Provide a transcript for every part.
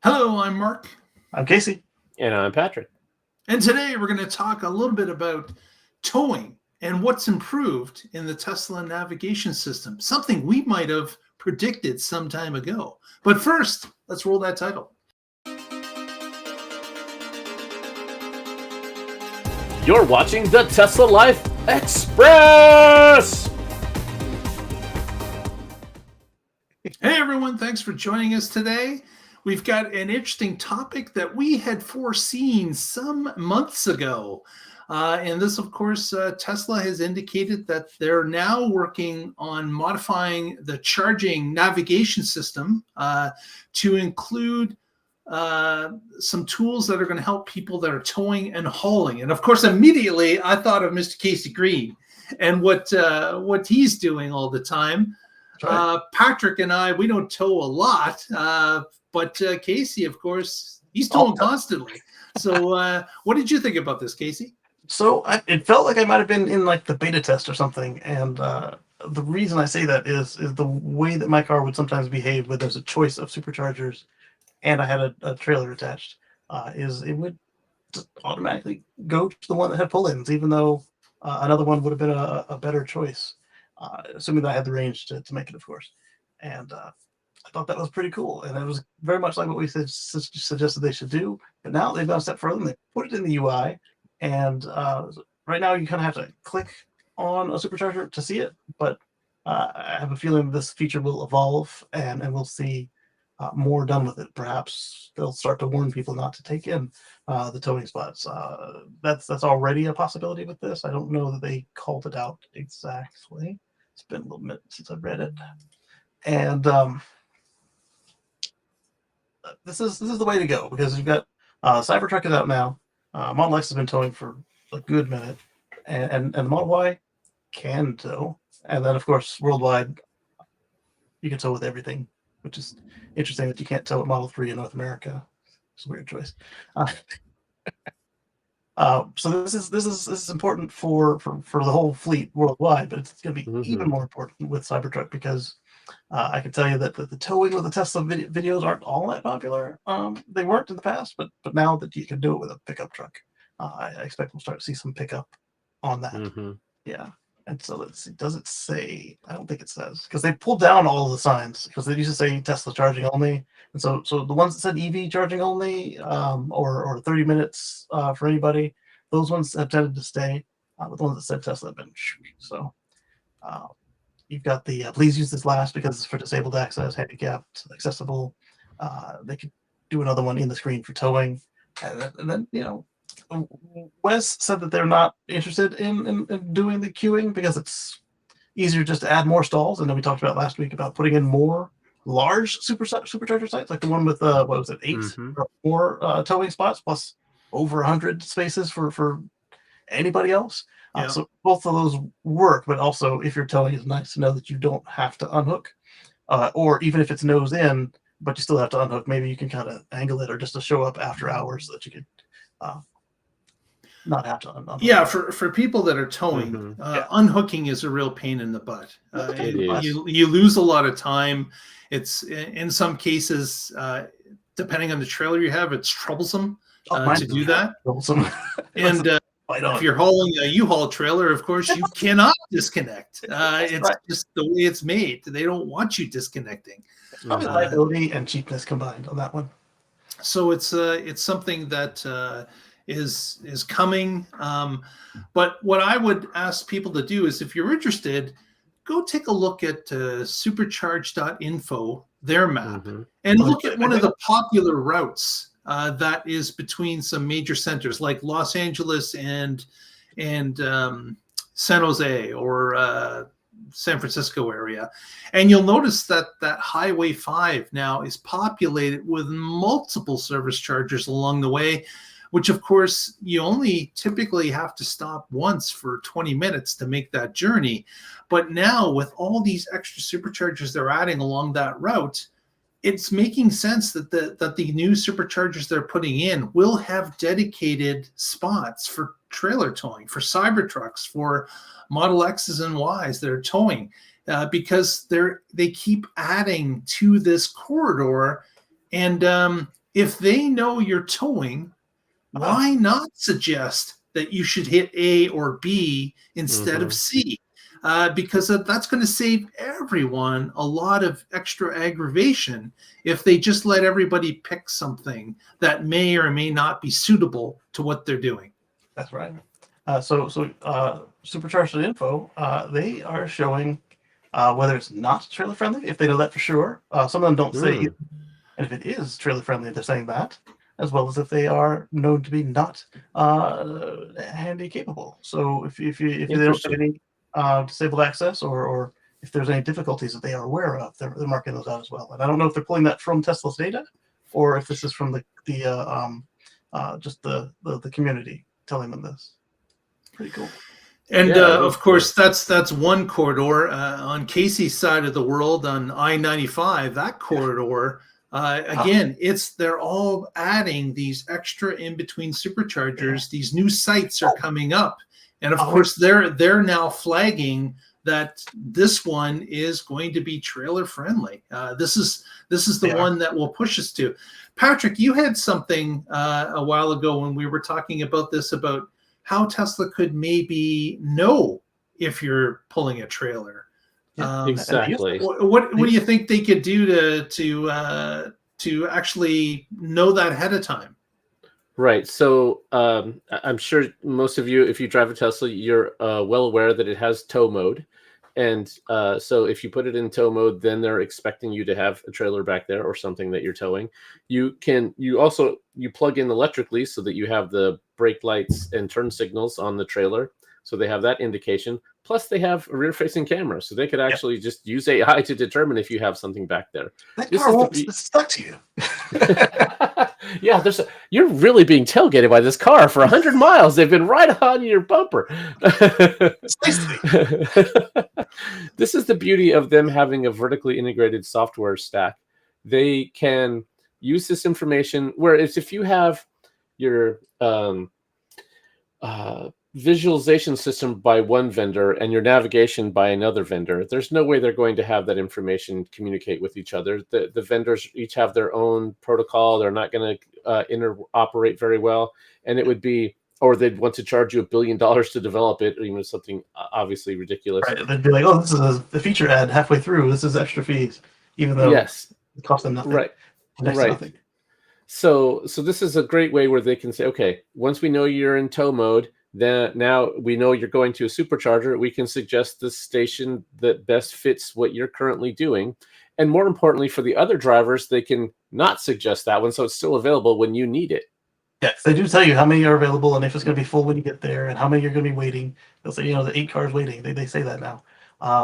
Hello, I'm Mark, I'm Casey. And I'm Patrick. and today we're going to talk a little bit about towing and what's improved in the Tesla navigation system, something we might have predicted some time ago. But first, let's roll that title. You're watching the Tesla Life Express! Hey everyone, thanks for joining us today. We've got an interesting topic that we had foreseen some months ago. And this, of course, Tesla has indicated that they're now working on modifying the charging navigation system to include some tools that are going to help people that are towing and hauling. And of course, immediately I thought of Mr. Casey Green and what he's doing all the time. Right. Patrick and I, we don't tow a lot, but Casey, of course, he's towing constantly. So what did you think about this, Casey? So it felt like I might have been in like the beta test or something, and the reason I say that is the way that my car would sometimes behave when there's a choice of superchargers, and I had a trailer attached. Is it would just automatically go to the one that had pull-ins, even though another one would have been a better choice, assuming that I had the range to make it, of course. And I thought that was pretty cool, and it was very much like what we suggested they should do. But now they've gone a step further, and they put it in the UI. And right now, you kind of have to click on a supercharger to see it. But I have a feeling this feature will evolve, and we'll see more done with it. Perhaps they'll start to warn people not to take in the towing spots. That's already a possibility with this. I don't know that they called it out exactly. It's been a little bit since I've read it, and this is the way to go, because you've got Cybertruck is out now. Model X has been towing for a good minute, and the Model Y can tow, and then of course worldwide you can tow with everything, which is interesting that you can't tow at Model 3 in North America. It's a weird choice. So this is important for the whole fleet worldwide, but it's going to be even more important with Cybertruck, because I can tell you that the towing with the Tesla videos aren't all that popular. They weren't in the past, but now that you can do it with a pickup truck, I expect we'll start to see some pickup on that. Yeah. And so let's see. Does it say? I don't think it says, because they pulled down all the signs, because they used to say Tesla charging only, and so the ones that said EV charging only, or 30 minutes for anybody, those ones have tended to stay. But the ones that said Tesla have been so. You've got the please use this last because it's for disabled access, handicapped, accessible. They could do another one in the screen for towing, and then Wes said that they're not interested in doing the queuing because it's easier just to add more stalls. And then we talked about last week about putting in more large supercharger sites, like the one with what was it, 8 or more towing spots, plus over 100 spaces for anybody else. So both of those work, but also if you're towing, it's nice to know that you don't have to unhook, or even if it's nose in, but you still have to unhook. Maybe you can kind of angle it, or just to show up after hours so that you can not have to unhook. Yeah, for people that are towing, unhooking is a real pain in the butt. You lose a lot of time. It's in some cases, depending on the trailer you have, it's troublesome to do that. And if you're hauling a U-Haul trailer, of course, you cannot disconnect. It's just the way it's made. They don't want you disconnecting. It's probably liability and cheapness combined on that one. So it's something that is coming. But what I would ask people to do is, if you're interested, go take a look at supercharge.info, their map, and look at one of the popular routes that is between some major centers like Los Angeles and San Jose or San Francisco area. And you'll notice that Highway 5 now is populated with multiple service chargers along the way, which of course you only typically have to stop once for 20 minutes to make that journey. But now with all these extra superchargers they're adding along that route, it's making sense that the new superchargers they're putting in will have dedicated spots for trailer towing, for Cybertrucks, for Model X's and Y's that are towing, because they keep adding to this corridor. And if they know you're towing, why not suggest that you should hit A or B instead of C? Because that's going to save everyone a lot of extra aggravation if they just let everybody pick something that may or may not be suitable to what they're doing. That's right. Supercharged info, they are showing whether it's not trailer friendly, if they know that for sure. Some of them don't say, and if it is trailer friendly, they're saying that, as well as if they are known to be not handy capable. So if they don't have any disabled access or if there's any difficulties that they are aware of, they're marking those out as well. And I don't know if they're pulling that from Tesla's data or if this is from just the community telling them this. Pretty cool. And of course, that's one corridor. On Casey's side of the world, on I-95, that corridor, again, they're all adding these extra in-between superchargers. These new sites are coming up, and of course, they're now flagging that this one is going to be trailer friendly. This is the one that will push us to. Patrick, you had something a while ago when we were talking about this, about how Tesla could maybe know if you're pulling a trailer. Exactly. What do you think they could do to actually know that ahead of time? Right. So I'm sure most of you, if you drive a Tesla, you're well aware that it has tow mode. And so if you put it in tow mode, then they're expecting you to have a trailer back there or something that you're towing. You plug in electrically so that you have the brake lights and turn signals on the trailer. So they have that indication. Plus they have a rear facing camera. So they could actually just use AI to determine if you have something back there. That car won't stuck to you. Yeah, you're really being tailgated by this car for 100 miles. They've been right on your bumper. This is the beauty of them having a vertically integrated software stack. They can use this information, whereas if you have your visualization system by one vendor and your navigation by another vendor, there's no way they're going to have that information communicate with each other. The vendors each have their own protocol. They're not going to interoperate very well, and it would be, or they'd want to charge you $1 billion to develop it, or even something obviously ridiculous. Right. They'd be like, "Oh, this is a feature ad halfway through. This is extra fees," even though it costs them nothing. Right. Nothing. So this is a great way where they can say, okay, once we know you're in tow mode, then now we know you're going to a supercharger. We can suggest the station that best fits what you're currently doing. And more importantly, for the other drivers, they can not suggest that one, so it's still available when you need it. Yes, they do tell you how many are available and if it's going to be full when you get there and how many you're going to be waiting. They'll say, the 8 cars waiting. They say that now.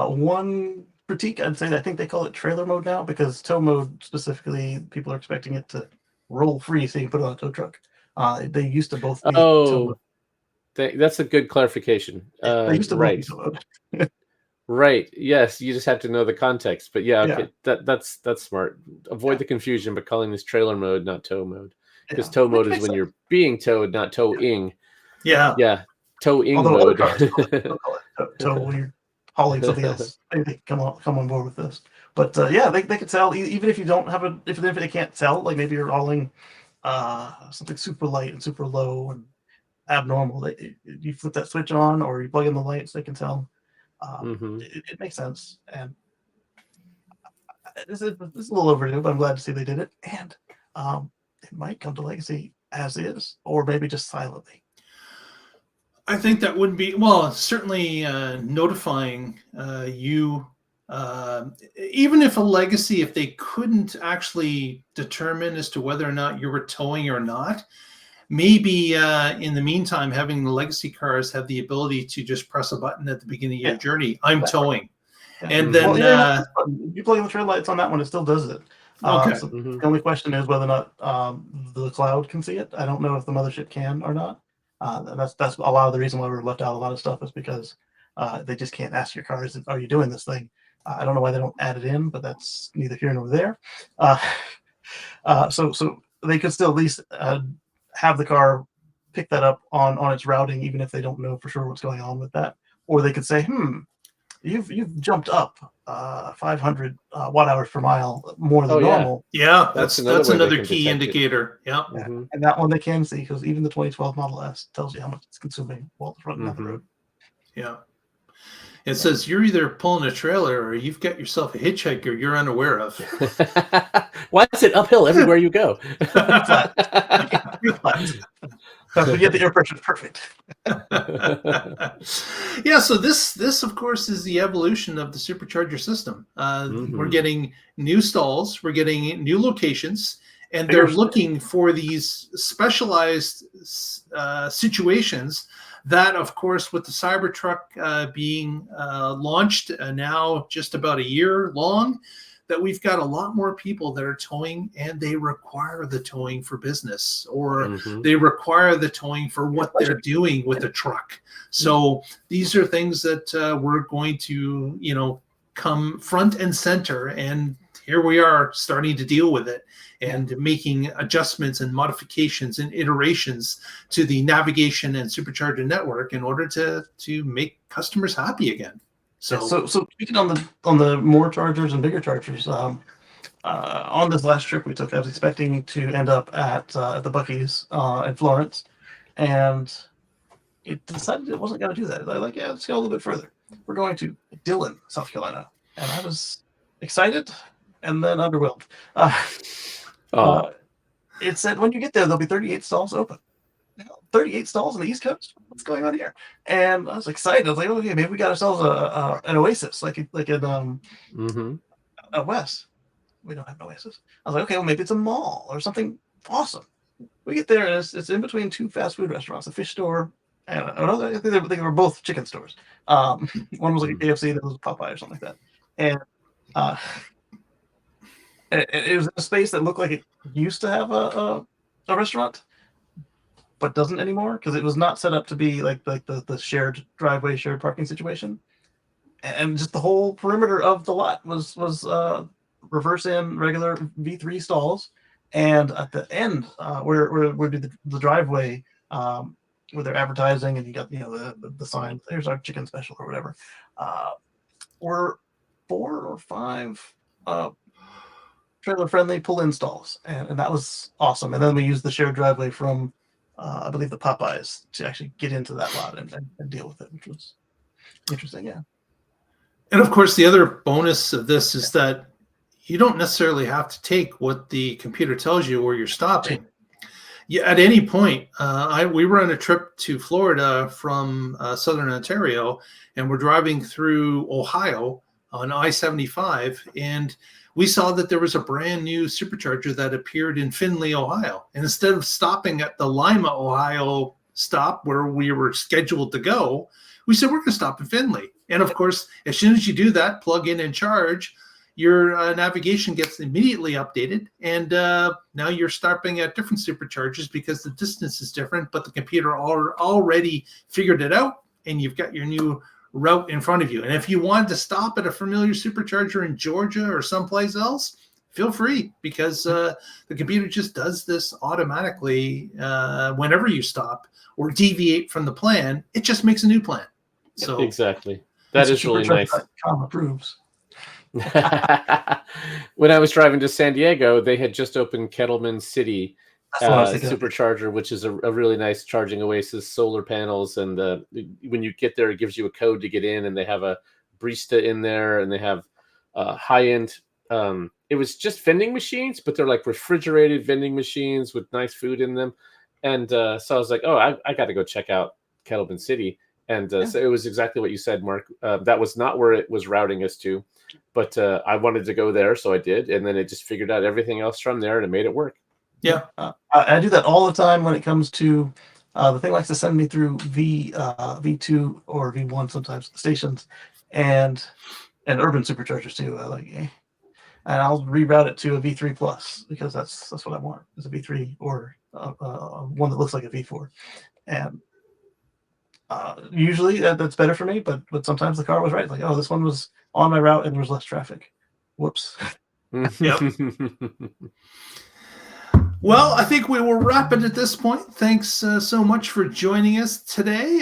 One critique, I'd say, I think they call it trailer mode now, because tow mode specifically, people are expecting it to roll free so you can put it on a tow truck. They used to both be tow mode. That's a good clarification. They used to both be tow mode. Right. Yes, you just have to know the context. But okay, that's smart. Avoid the confusion by calling this trailer mode, not tow mode. Because tow mode is when you're being towed, not towing. Yeah. Towing mode. Tow when you're hauling something else. They come on board with this. But they could tell, even if you don't have if they can't tell, like maybe you're hauling something super light and super low and abnormal. You flip that switch on or you plug in the lights, they can tell. It makes sense. And this is a little overdue, but I'm glad to see they did it. And it might come to Legacy as is, or maybe just silently. I think that would be, certainly notifying you, even if a Legacy, if they couldn't actually determine as to whether or not you were towing or not, maybe in the meantime, having the Legacy cars have the ability to just press a button at the beginning of your journey, I'm towing. Yeah. And then you plug in the trail lights on that one, it still does it. Okay. So the only question is whether or not the cloud can see it. I don't know if the mothership can or not. That's a lot of the reason why we're left out a lot of stuff is because they just can't ask your cars, "Are you doing this thing?" I don't know why they don't add it in, but that's neither here nor there. So they could still at least have the car pick that up on its routing, even if they don't know for sure what's going on with that. Or they could say, you've jumped up 500 watt hours per mile more than Oh, yeah. normal. Yeah, That's that's another way they another can key detect it. indicator. Yeah. Mhm. And that one they can see because even the 2012 Model S tells you how much it's consuming while it's running down the road. Yeah. It says you're either pulling a trailer or you've got yourself a hitchhiker you're unaware of. Why is it uphill everywhere you go? Flat. Flat. But yet the air pressure is perfect. Yeah, so this of course is the evolution of the supercharger system. We're getting new stalls, we're getting new locations, and they're looking for these specialized situations that, of course, with the Cybertruck being launched now just about a year long, that we've got a lot more people that are towing, and they require the towing for business, or they require the towing for what they're doing with the truck. So these are things that we're going to, come front and center, and here we are starting to deal with it and making adjustments and modifications and iterations to the navigation and supercharger network in order to make customers happy again. So speaking on the more chargers and bigger chargers, on this last trip we took, I was expecting to end up at the Buc-ee's in Florence, and it decided it wasn't going to do that. They're like, yeah, let's go a little bit further. We're going to Dillon, South Carolina, and I was excited and then underwhelmed. It said when you get there, there'll be 38 stalls open. 38 stalls on the East Coast. What's going on here? And I was excited. I was like, okay, maybe we got ourselves an oasis, like in West. We don't have an oasis. I was like, okay, well, maybe it's a mall or something awesome. We get there, and it's in between two fast food restaurants, a fish store, and another. I think they were both chicken stores. One was like a KFC, that was a Popeye or something like that. And it was a space that looked like it used to have a restaurant, but doesn't anymore because it was not set up to be like the shared driveway, shared parking situation, and just the whole perimeter of the lot was reverse in regular V3 stalls, and at the end where would be the driveway where they're advertising, and you got the sign, there's our chicken special or whatever, were 4 or 5 trailer friendly pull-in stalls, and that was awesome. And then we used the shared driveway from I believe the Popeyes to actually get into that lot and deal with it, which was interesting. Yeah. And of course, the other bonus of this is that you don't necessarily have to take what the computer tells you where you're stopping. At any point, we were on a trip to Florida from Southern Ontario, and we're driving through Ohio on I-75, and we saw that there was a brand new supercharger that appeared in Findlay, Ohio. And instead of stopping at the Lima, Ohio stop where we were scheduled to go, we said, we're going to stop in Findlay. And of course, as soon as you do that, plug in and charge, your navigation gets immediately updated. And now you're stopping at different superchargers because the distance is different, but the computer already figured it out, and you've got your new route in front of you. And if you wanted to stop at a familiar supercharger in Georgia or someplace else, feel free, because the computer just does this automatically whenever you stop or deviate from the plan. It just makes a new plan. So exactly. That is really nice. Approves. When I was driving to San Diego, they had just opened Kettleman City supercharger, which is a really nice charging oasis, solar panels, and when you get there, it gives you a code to get in, and they have a barista in there, and they have high-end it was just vending machines, but they're like refrigerated vending machines with nice food in them. And so I was like, oh, I got to go check out Kettleman City. And so it was exactly what you said, Mark. That was not where it was routing us to, but I wanted to go there, so I did, and then it just figured out everything else from there, and it made it work. Yeah, I do that all the time when it comes to the thing likes to send me through V2 or V1 sometimes stations, and urban superchargers too. And I'll reroute it to a V3 plus because that's what I want, is a V3 or one that looks like a V4, and usually that's better for me. But sometimes the car was right, like, oh, this one was on my route and there was less traffic. Whoops. Yep. Well, I think we will wrap it at this point. Thanks so much for joining us today.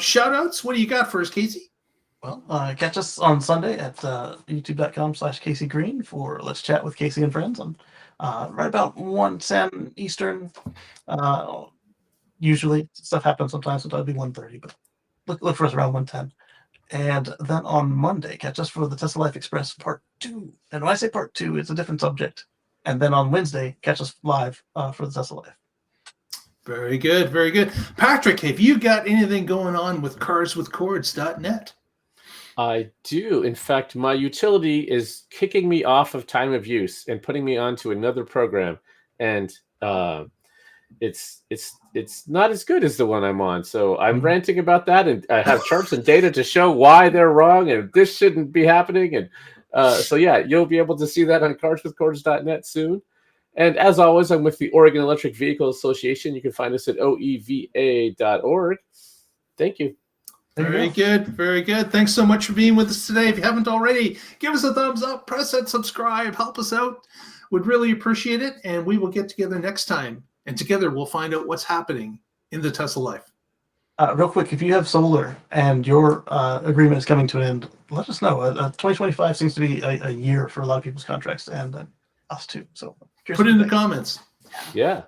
Shout outs. What do you got for us, Casey? Well, catch us on Sunday at youtube.com/CaseyGreen for Let's Chat with Casey and Friends on right about 1:10 Eastern. Usually stuff happens sometimes it'll be 1:30, but look for us around 1:10. And then on Monday, catch us for the Tesla Life Express Part 2. And when I say Part 2, it's a different subject. And then on Wednesday, catch us live for the Tesla Life. Very good, very good. Patrick, have you got anything going on with carswithcords.net? I do. In fact, my utility is kicking me off of time of use and putting me onto another program, and it's not as good as the one I'm on. So I'm ranting about that, and I have charts and data to show why they're wrong and this shouldn't be happening. And so yeah, you'll be able to see that on carswithcords.net soon. And as always, I'm with the Oregon Electric Vehicle Association. You can find us at oeva.org. Thank you. Very good. Very good. Thanks so much for being with us today. If you haven't already, give us a thumbs up, press that subscribe, help us out. Would really appreciate it. And we will get together next time. And together we'll find out what's happening in the Tesla Life. Real quick, if you have solar and your agreement is coming to an end, let us know. 2025 seems to be a year for a lot of people's contracts, and us too. So put it in the comments. Yeah.